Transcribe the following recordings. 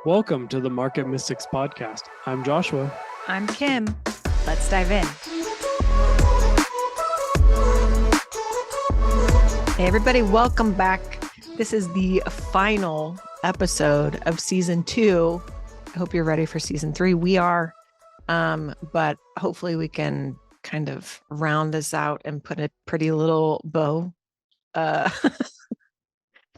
Welcome to the Market Mystics podcast. I'm Joshua. I'm Kim. Let's dive in. Hey, everybody, welcome back. This is the final episode of season 2. I hope you're ready for season 3. We are, but hopefully we can kind of round this out and put a pretty little bow to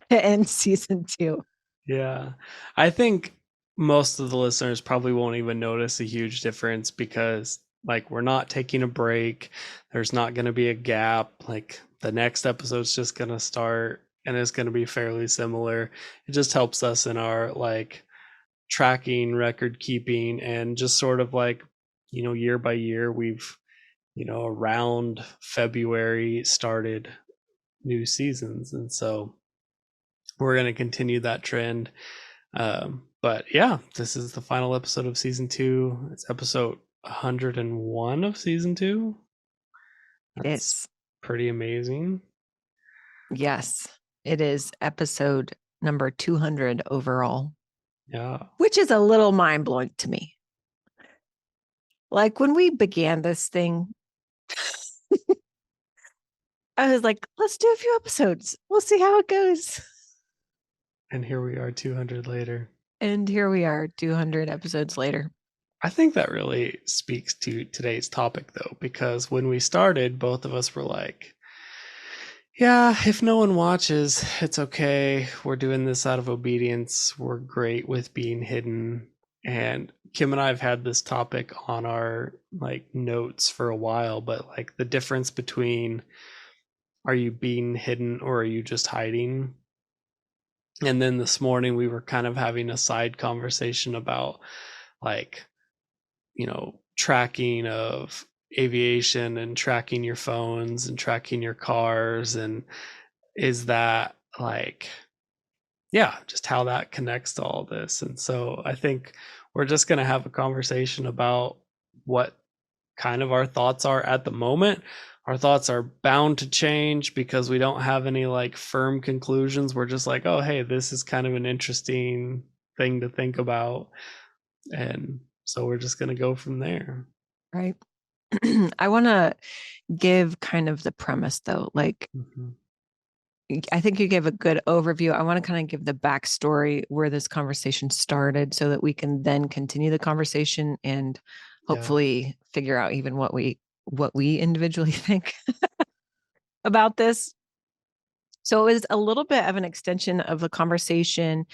end season 2. Yeah, I think most of the listeners probably won't even notice a huge difference because we're not taking a break. There's not going to be a gap. Like the next episode's just going to start and it's going to be fairly similar. It just helps us in our tracking, record keeping, and just sort of year by year we've around February started new seasons, and so we're going to continue that trend. But yeah, this is the final episode of season 2. It's episode 101 of season 2. It's pretty amazing. Yes, it is episode number 200 overall. Yeah. Which is a little mind-blowing to me. Like when we began this thing, I was like, let's do a few episodes. We'll see how it goes. And here we are 200 later. And here we are 200 episodes later. I think that really speaks to today's topic, though, because when we started, both of us were like, yeah, if no one watches, it's okay. We're doing this out of obedience. We're great with being hidden. And Kim and I have had this topic on our notes for a while, but the difference between are you being hidden or are you just hiding? And then this morning we were kind of having a side conversation about tracking of aviation and tracking your phones and tracking your cars, and is that just how that connects to all this. And so I think we're just going to have a conversation about what kind of our thoughts are at the moment. Our thoughts are bound to change because we don't have any firm conclusions. We're just oh, hey, this is kind of an interesting thing to think about. And so we're just going to go from there. Right. I want to give kind of the premise, though. I think you gave a good overview. I want to kind of give the backstory where this conversation started so that we can then continue the conversation and hopefully figure out even what we individually think about this. So it was a little bit of an extension of the conversation,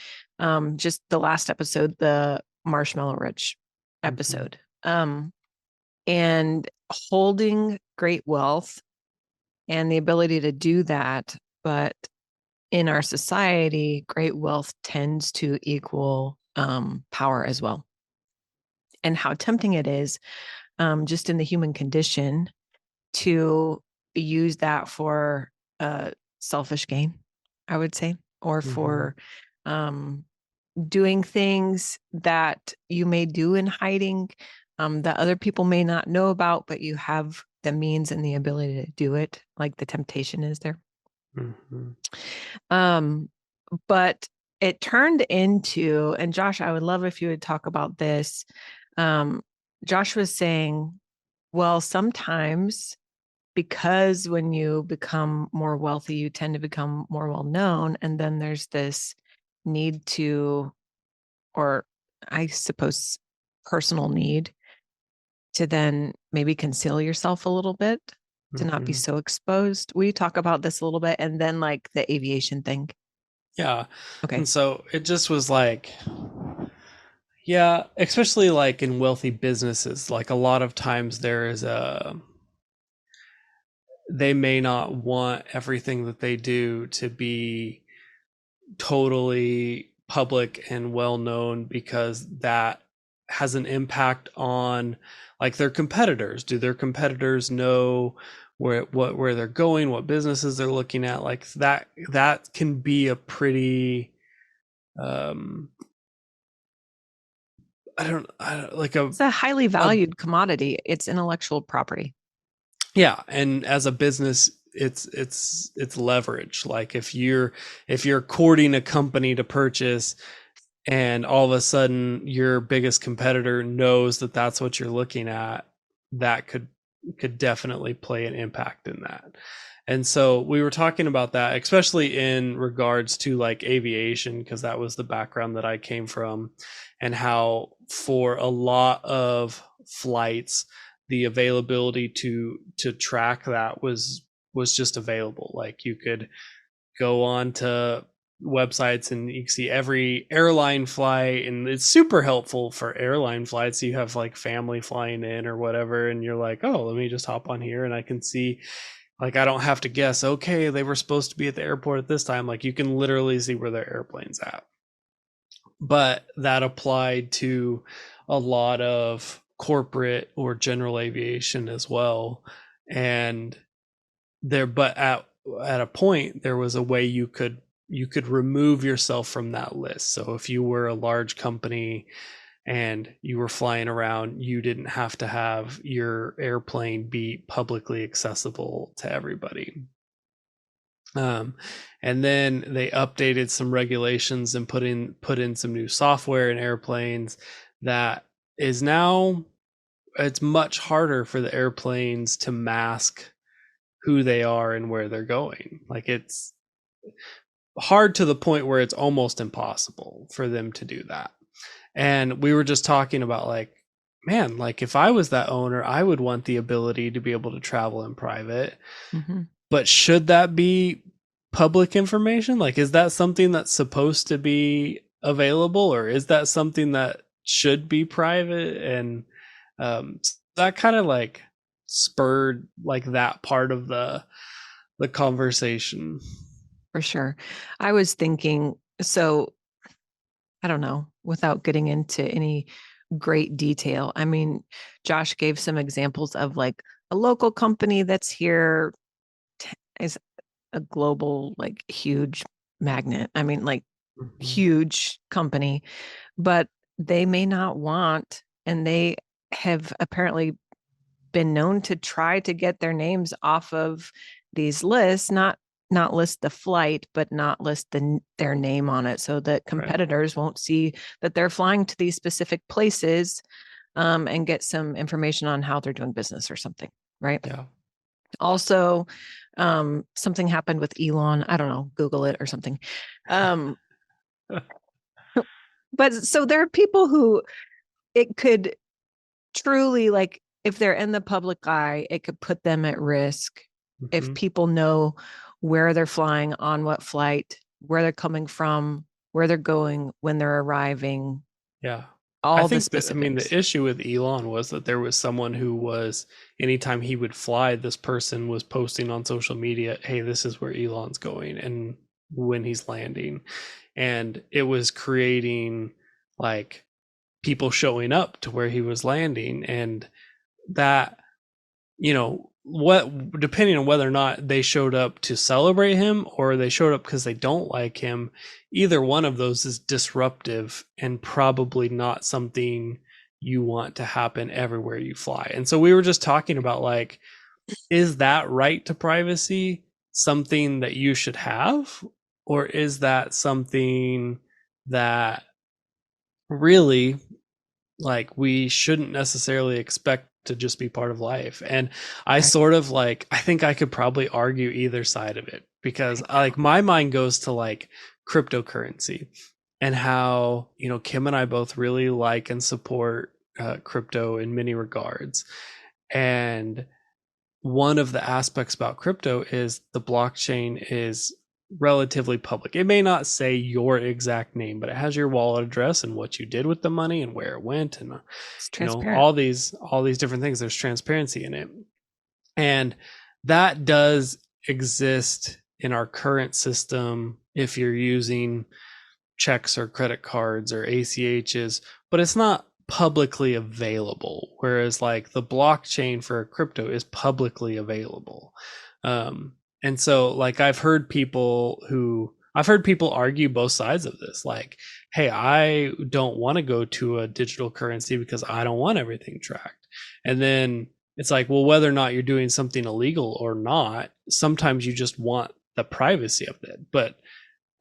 just the last episode, the Marshmallow Rich episode. And holding great wealth and the ability to do that. But in our society, great wealth tends to equal power as well. And how tempting it is, just in the human condition, to use that for selfish gain, I would say, or for doing things that you may do in hiding that other people may not know about, but you have the means and the ability to do it. Like the temptation is there. But it turned into, and Josh, I would love if you would talk about this. Josh was saying, well, sometimes because when you become more wealthy, you tend to become more well-known. And then there's this need to, or I suppose personal need to then maybe conceal yourself a little bit, to not be so exposed. Will you talk about this a little bit? And then the aviation thing. Yeah. Okay. And so it just was especially in wealthy businesses, a lot of times there is they may not want everything that they do to be totally public and well known because that has an impact on their competitors. Do their competitors know where they're going, what businesses they're looking at? That can be a pretty it's a highly valued commodity. It's intellectual property. Yeah, and as a business, it's leverage. If you're courting a company to purchase, and all of a sudden your biggest competitor knows that that's what you're looking at, that could definitely play an impact in that. And so we were talking about that, especially in regards to like aviation, because that was the background that I came from, and how for a lot of flights, the availability to track that was just available. Like you could go on to websites and you can see every airline flight, and it's super helpful for airline flights. You have like family flying in or whatever, and you're like, oh, let me just hop on here and I can see, like, I don't have to guess, okay, they were supposed to be at the airport at this time. Like you can literally see where their airplane's at. But that applied to a lot of corporate or general aviation as well. And but at a point there was a way you could remove yourself from that list. So if you were a large company and you were flying around, you didn't have to have your airplane be publicly accessible to everybody. um, and then they updated some regulations and put in some new software in airplanes that is now, it's much harder for the airplanes to mask who they are and where they're going. Like it's hard to the point where it's almost impossible for them to do that. And we were just talking about like, man, like if I was that owner, I would want the ability to be able to travel in private. Mm-hmm. But should that be public information? Like, is that something that's supposed to be available, or is that something that should be private? And that kind of like spurred like that part of the conversation. For sure. I was thinking, so I don't know, without getting into any great detail. I mean, Josh gave some examples of like a local company that's here is a global, like huge magnet. I mean, like Mhm. huge company, but they may not want, and they have apparently been known to try to get their names off of these lists, not list the flight, but not list their name on it, so that Right. competitors won't see that they're flying to these specific places, and get some information on how they're doing business or something, right? Yeah. Also, something happened with Elon. I don't know, Google it or something. Um, but so there are people who it could truly, like, if they're in the public eye, it could put them at risk if Mhm. people know where they're flying, on what flight, where they're coming from, where they're going, when they're arriving, Yeah. I all the think that, I mean, the specifics. issue with Elon was that there was someone who was, anytime he would fly, this person was posting on social media, hey, this is where Elon's going and when he's landing. And it was creating like people showing up to where he was landing. And that, what, depending on whether or not they showed up to celebrate him or they showed up because they don't like him, either one of those is disruptive and probably not something you want to happen everywhere you fly. And so we were just talking about like, is that right to privacy something that you should have, or is that something that really, like, we shouldn't necessarily expect to just be part of life? And I Right. sort of like, I think I could probably argue either side of it, because like my mind goes to like cryptocurrency and how, Kim and I both really like and support crypto in many regards. And one of the aspects about crypto is the blockchain is relatively public. It may not say your exact name, but it has your wallet address and what you did with the money and where it went, and It's transparent. all these different things. There's transparency in it. And that does exist in our current system if you're using checks or credit cards or ACHs, but it's not publicly available. Whereas like the blockchain for a crypto is publicly available. And so like I've heard people argue both sides of this. Like, hey, I don't want to go to a digital currency because I don't want everything tracked. And then it's like, well, whether or not you're doing something illegal or not, sometimes you just want the privacy of it. But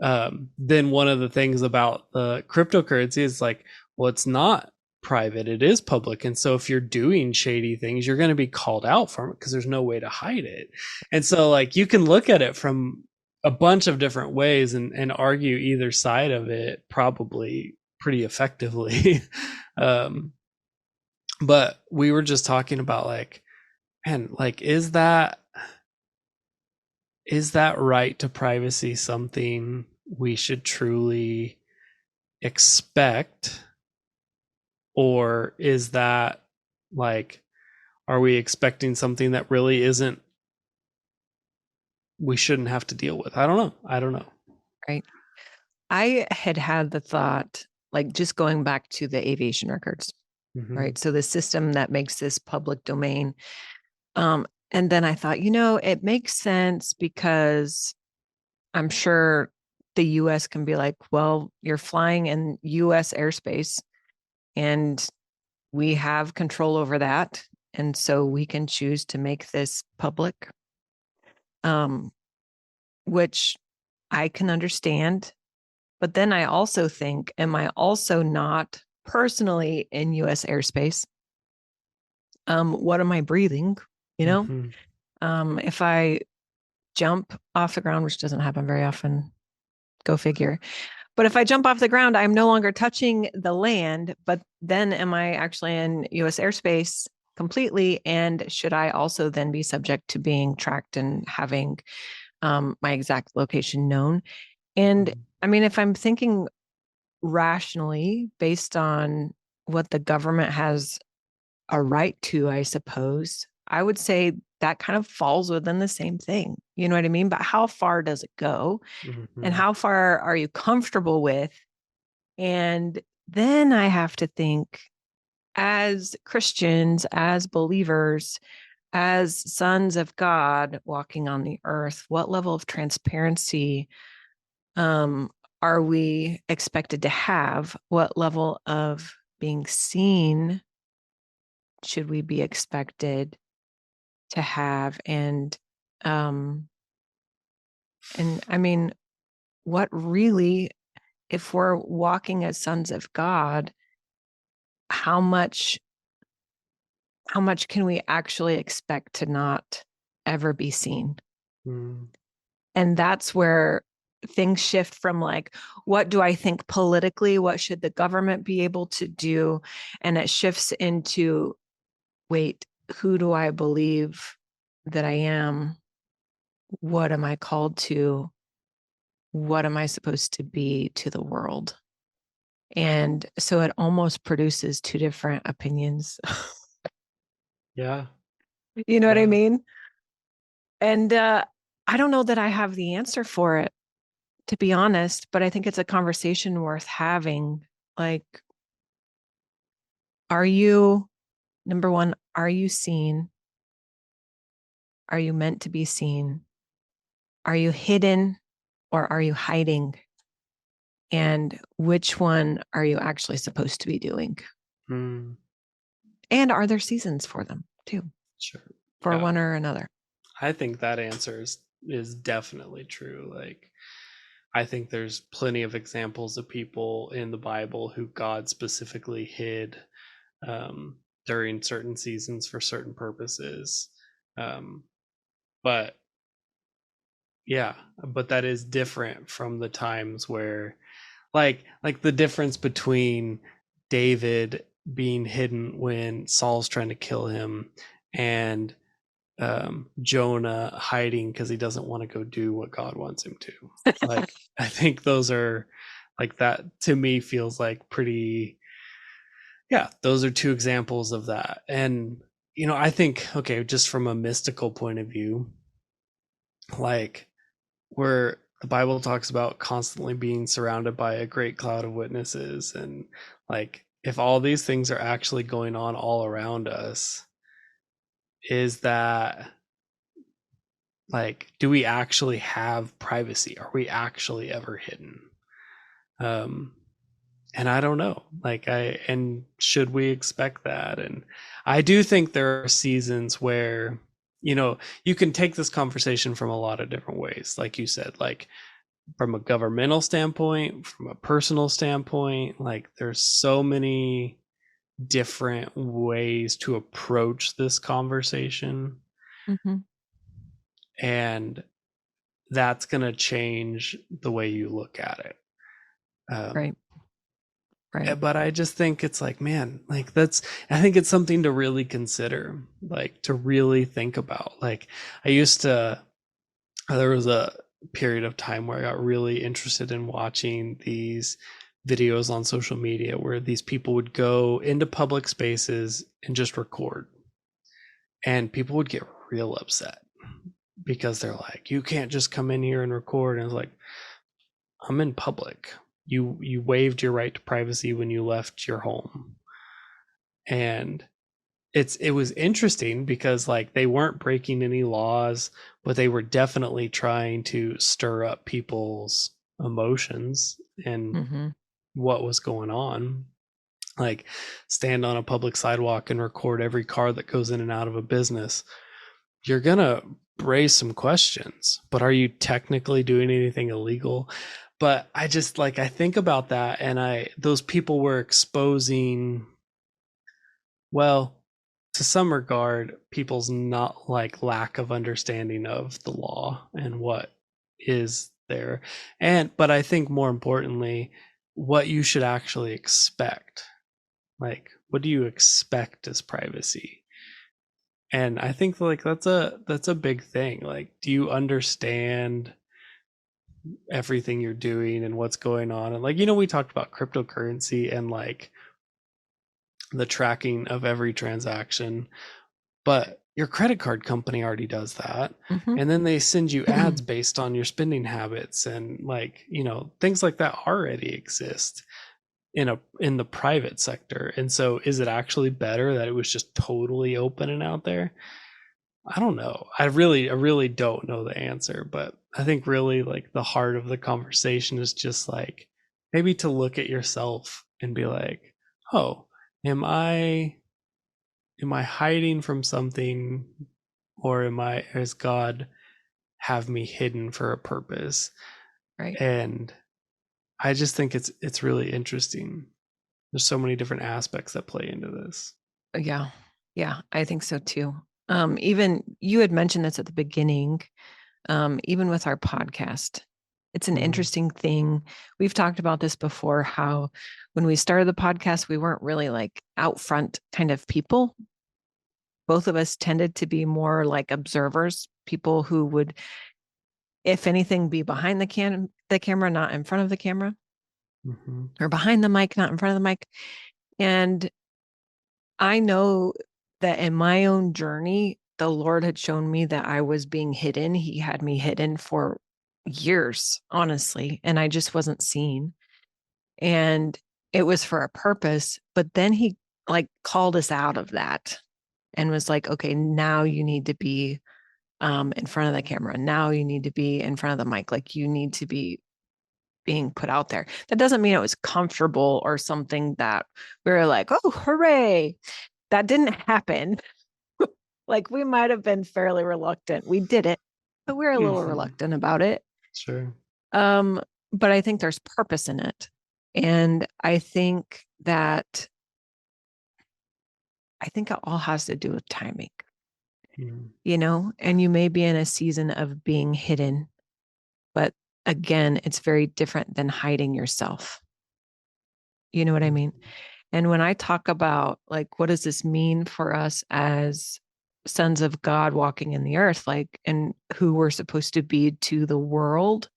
Then one of the things about the cryptocurrency is like, well, it's not private, it is public. And so if you're doing shady things, you're going to be called out from it because there's no way to hide it. And so, like, you can look at it from a bunch of different ways and argue either side of it probably pretty effectively. um, but we were just talking about, like, man, like, is that right to privacy something we should truly expect, or is that, like, are we expecting something that really isn't, we shouldn't have to deal with? I don't know. Right. I had the thought, like, just going back to the aviation records, Mm-hmm. right? So the system that makes this public domain. And then I thought, it makes sense because I'm sure the US can be like, well, you're flying in US airspace and we have control over that. And so we can choose to make this public, um, which I can understand. But then I also think, am I also not personally in US airspace? What am I breathing? You know, Mm-hmm. if I jump off the ground, which doesn't happen very often, go figure. But if I jump off the ground, I'm no longer touching the land, but then am I actually in US airspace completely? And should I also then be subject to being tracked and having my exact location known? And Mm-hmm. I mean, if I'm thinking rationally based on what the government has a right to, I suppose, I would say that kind of falls within the same thing. You know what I mean? But how far does it go? And Mm-hmm. how far are you comfortable with? And then I have to think, as Christians, as believers, as sons of God walking on the earth, what level of transparency um, are we expected to have? What level of being seen should we be expected to have? Um, and I mean, what really, if we're walking as sons of God, how much can we actually expect to not ever be seen? Mm-hmm. And that's where things shift from, like, what do I think politically? What should the government be able to do? And it shifts into, wait, who do I believe that I am? What am I called to? What am I supposed to be to the world? And so it almost produces two different opinions. Yeah. You know what I Yeah. mean? And I don't know that I have the answer for it, to be honest, but I think it's a conversation worth having. Like, are you, number one, are you seen? Are you meant to be seen? Are you hidden or are you hiding? And which one are you actually supposed to be doing? Mm. And are there seasons for them too, Sure. for Yeah. one or another? I think that answer is definitely true. Like, I think there's plenty of examples of people in the Bible who God specifically hid, during certain seasons for certain purposes. Um, but yeah, but that is different from the times where, like the difference between David being hidden when Saul's trying to kill him, and Jonah hiding because he doesn't want to go do what God wants him to. Like, I think those are, like, that to me feels like pretty, yeah, those are two examples of that. And, I think, okay, just from a mystical point of view, like, where the Bible talks about constantly being surrounded by a great cloud of witnesses, and, like, if all these things are actually going on all around us, is that, like, do we actually have privacy? Are we actually ever hidden? Um, and I don't know. And should we expect that? And I do think there are seasons where, you can take this conversation from a lot of different ways. Like you said, like, from a governmental standpoint, from a personal standpoint. Like there's so many different ways to approach this conversation, Mm-hmm. and that's going to change the way you look at it. Right. Right. But I just think it's like, man, like I think it's something to really consider, like to really think about. Like I used to, there was a period of time where I got really interested in watching these videos on social media where these people would go into public spaces and just record, and people would get real upset because they're like, you can't just come in here and record. And it's like, I'm in public. You waived your right to privacy when you left your home. And it was interesting because like they weren't breaking any laws, but they were definitely trying to stir up people's emotions and Mm-hmm. what was going on. Like stand on a public sidewalk and record every car that goes in and out of a business. You're gonna raise some questions, but are you technically doing anything illegal? But I just like I think about that, and I those people were exposing, well, to some regard, people's not like lack of understanding of the law and what is there. And but I think more importantly, what you should actually expect. Like, what do you expect as privacy? And I think like that's a big thing. Like, do you understand everything you're doing and what's going on? And like, we talked about cryptocurrency and like the tracking of every transaction, but your credit card company already does that. Mm-hmm. And then they send you ads based on your spending habits, and like, things like that already exist in the private sector. And so is it actually better that it was just totally open and out there? I don't know. I really don't know the answer, but I think really like the heart of the conversation is just like maybe to look at yourself and be like, "Oh, am I hiding from something, or is God have me hidden for a purpose?" Right. And I just think it's really interesting. There's so many different aspects that play into this. Yeah. Yeah. I think so too. Even you had mentioned this at the beginning, even with our podcast, it's an Mm, interesting thing. We've talked about this before, how when we started the podcast, we weren't really like out front kind of people. Both of us tended to be more like observers, people who would, if anything, be behind the camera, not in front of the camera, mhm, or behind the mic, not in front of the mic. And I know that in my own journey, the Lord had shown me that I was being hidden. He had me hidden for years, honestly, and I just wasn't seen. And it was for a purpose. But then he like called us out of that and was like, okay, now you need to be in front of the camera. Now you need to be in front of the mic. Like you need to be being put out there. That doesn't mean it was comfortable or something that we were like, oh, hooray. That didn't happen. Like we might have been fairly reluctant. We did it, but we're a little mhm. reluctant about it. Sure. Um, but I think there's purpose in it. And I think it all has to do with timing, Mm, and you may be in a season of being hidden, but again, it's very different than hiding yourself. You know what I mean? mhm, And when I talk about like, what does this mean for us as sons of God walking in the earth, like, and who we're supposed to be to the world?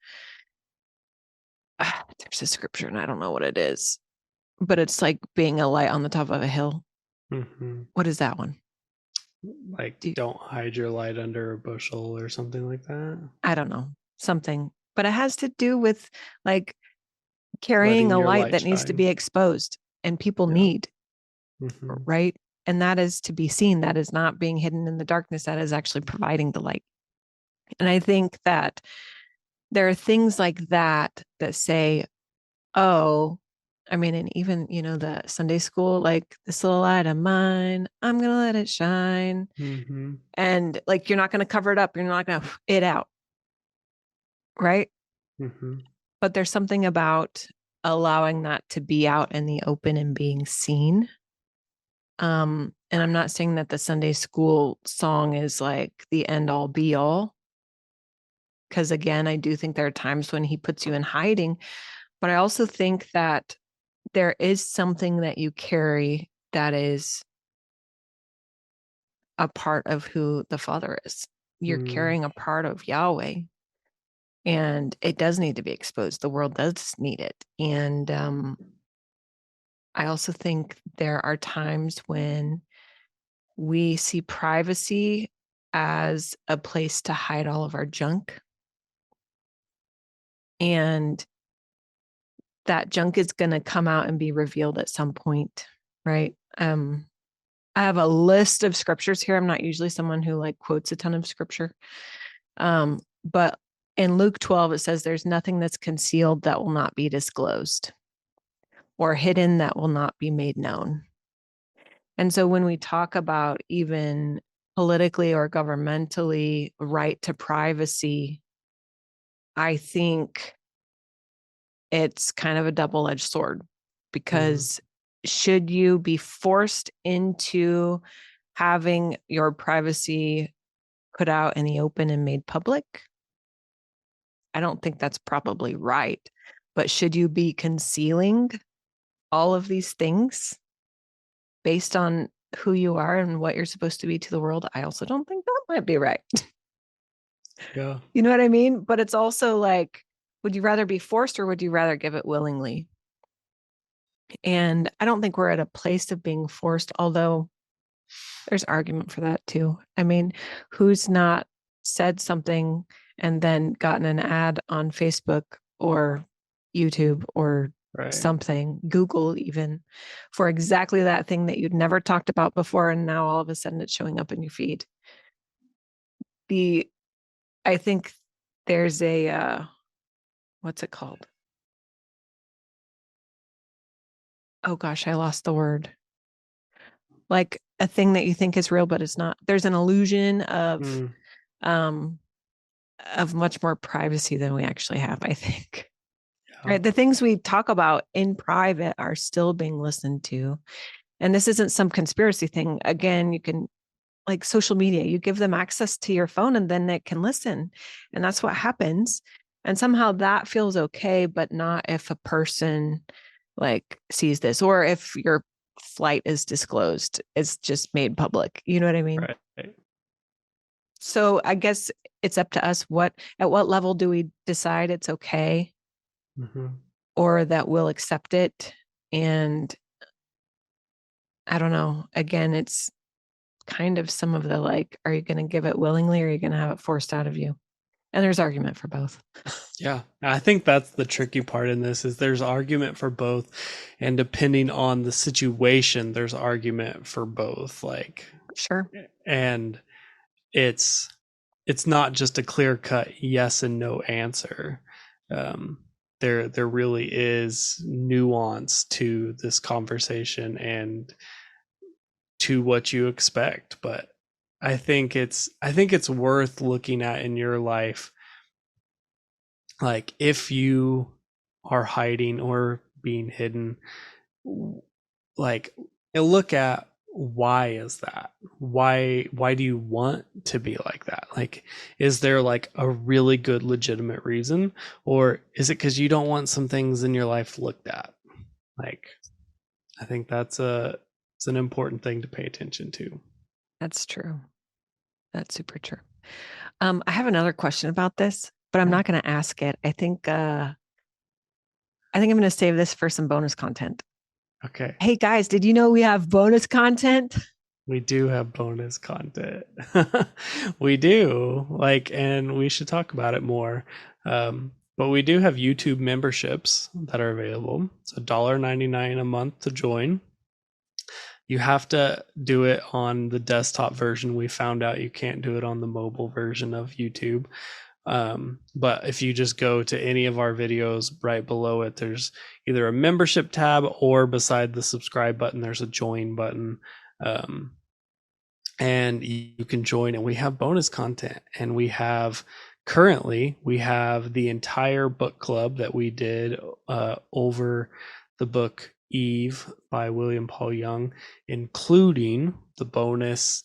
There's a scripture and I don't know what it is, but it's like being a light on the top of a hill. mhm. What is that one? Like, Do you, don't hide your light under a bushel or something like that. I don't know, something, but it has to do with like carrying Letting a your light light that needs to shine. be exposed and people Yeah. need, Hmm. right? And that is to be seen. That is not being hidden in the darkness. That is actually providing the light. And I think that there are things like that that say, oh, I mean, and even, the Sunday school, like this little light of mine, I'm going to let it shine. Hmm. And like, you're not going to cover it up. You're not going to it out. Right. Mm-hmm. But there's something about allowing that to be out in the open and being seen. And I'm not saying that the Sunday school song is like the end all be all, because again, I do think there are times when he puts you in hiding, but I also think that there is something that you carry that is a part of who the Father is. You're Mm. carrying a part of Yahweh, and it does need to be exposed. The world does need it. And I also think there are times when we see privacy as a place to hide all of our junk. And that junk is going to come out and be revealed at some point, right? I have a list of scriptures here. I'm not usually someone who like quotes a ton of scripture. But in Luke 12, it says there's nothing that's concealed that will not be disclosed or hidden that will not be made known. And so when we talk about even politically or governmentally right to privacy, I think it's kind of a double-edged sword, because should you be forced into having your privacy put out in the open and made public? I don't think that's probably right. But should you be concealing all of these things based on who you are and what you're supposed to be to the world? I also don't think that might be right. Yeah. You know what I mean? But it's also like, would you rather be forced or would you rather give it willingly? And I don't think we're at a place of being forced, although there's argument for that too. I mean, who's not said something and then gotten an ad on Facebook or YouTube or Right. something, Google even, for exactly that thing that you'd never talked about before, and now all of a sudden it's showing up in your feed. The I think there's a what's it called? Oh gosh, I lost the word. Like a thing that you think is real but it's not. There's an illusion Mm. um of much more privacy than we actually have, I think. Yeah. Right? The things we talk about in private are still being listened to. And this isn't some conspiracy thing. Again, you can, like social media, you give them access to your phone and then it can listen. And that's what happens. And somehow that feels okay, but not if a person like sees this, or if your flight is disclosed, it's just made public. You know what I mean? Right. So I guess it's up to us, at what level do we decide it's okay Mm-hmm. or that we'll accept it? And I don't know. Again, it's kind of some of the like, are you going to give it willingly or are you going to have it forced out of you? And there's argument for both. Yeah, I think that's the tricky part in this is there's argument for both, and depending on the situation, there's argument for both. Like, Sure. and it's it's not just a clear cut yes and no answer. Um, there really is nuance to this conversation and to what you expect, but I think it's worth looking at in your life, like if you are hiding or being hidden, like look at why is that, why do you want to be like that, like is there like a really good legitimate reason, or is it because you don't want some things in your life looked at? Like I think it's an important thing to pay attention to. That's true. That's super true. I have another question about this, but I'm Yeah. not going to ask it. I think I'm going to save this for some bonus content. Okay. Hey guys, did you know we have bonus content? We do have bonus content. We do. Like, and we should talk about it more. But we do have YouTube memberships that are available. It's $1.99 a month to join. You have to do it on the desktop version. We found out you can't do it on the mobile version of YouTube. But if you just go to any of our videos, right below it, there's either a membership tab or beside the subscribe button, there's a join button. Um, and you can join, and we have bonus content, and we have currently, we have the entire book club that we did over the book Eve by William Paul Young, including the bonus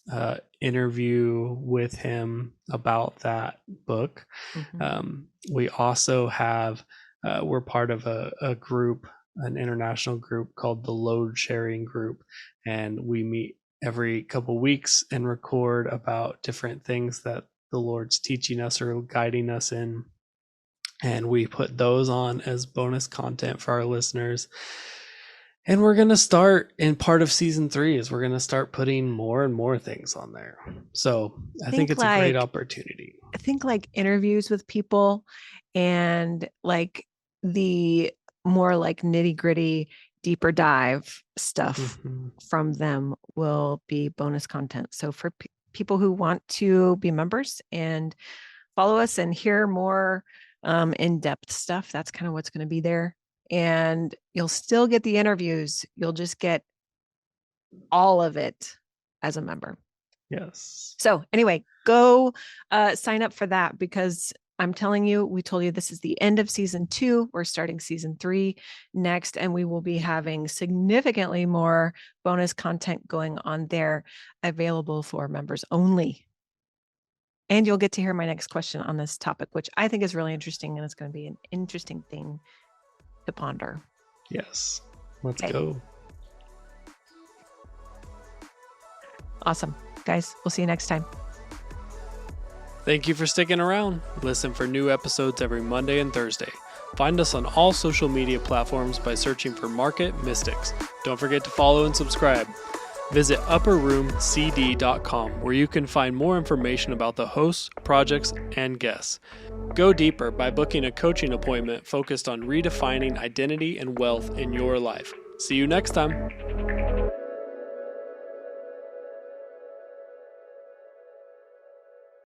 interview with him about that book. We also have, we're part of a group, an international group called the Load Sharing Group, and we meet every couple weeks and record about different things that the Lord's teaching us or guiding us in. And we put those on as bonus content for our listeners. And we're going to start in part of season 3 is we're going to start putting more and more things on there. So I think it's a great opportunity. I think like interviews with people and like the more like nitty gritty, deeper dive stuff from them will be bonus content. So for people who want to be members and follow us and hear more in-depth stuff, that's kind of what's going to be there. And you'll still get the interviews. You'll just get all of it as a member. Yes. So anyway, go sign up for that, because I'm telling you, we told you this is the end of season 2. We're starting season 3 next, and we will be having significantly more bonus content going on there, available for members only. And you'll get to hear my next question on this topic, which I think is really interesting, and it's going to be an interesting thing to ponder. Yes. Let's go. Awesome. Guys, we'll see you next time. Thank you for sticking around. Listen for new episodes every Monday and Thursday. Find us on all social media platforms by searching for Market Mystics. Don't forget to follow and subscribe. Visit upperroomcd.com, where you can find more information about the hosts, projects, and guests. Go deeper by booking a coaching appointment focused on redefining identity and wealth in your life. See you next time.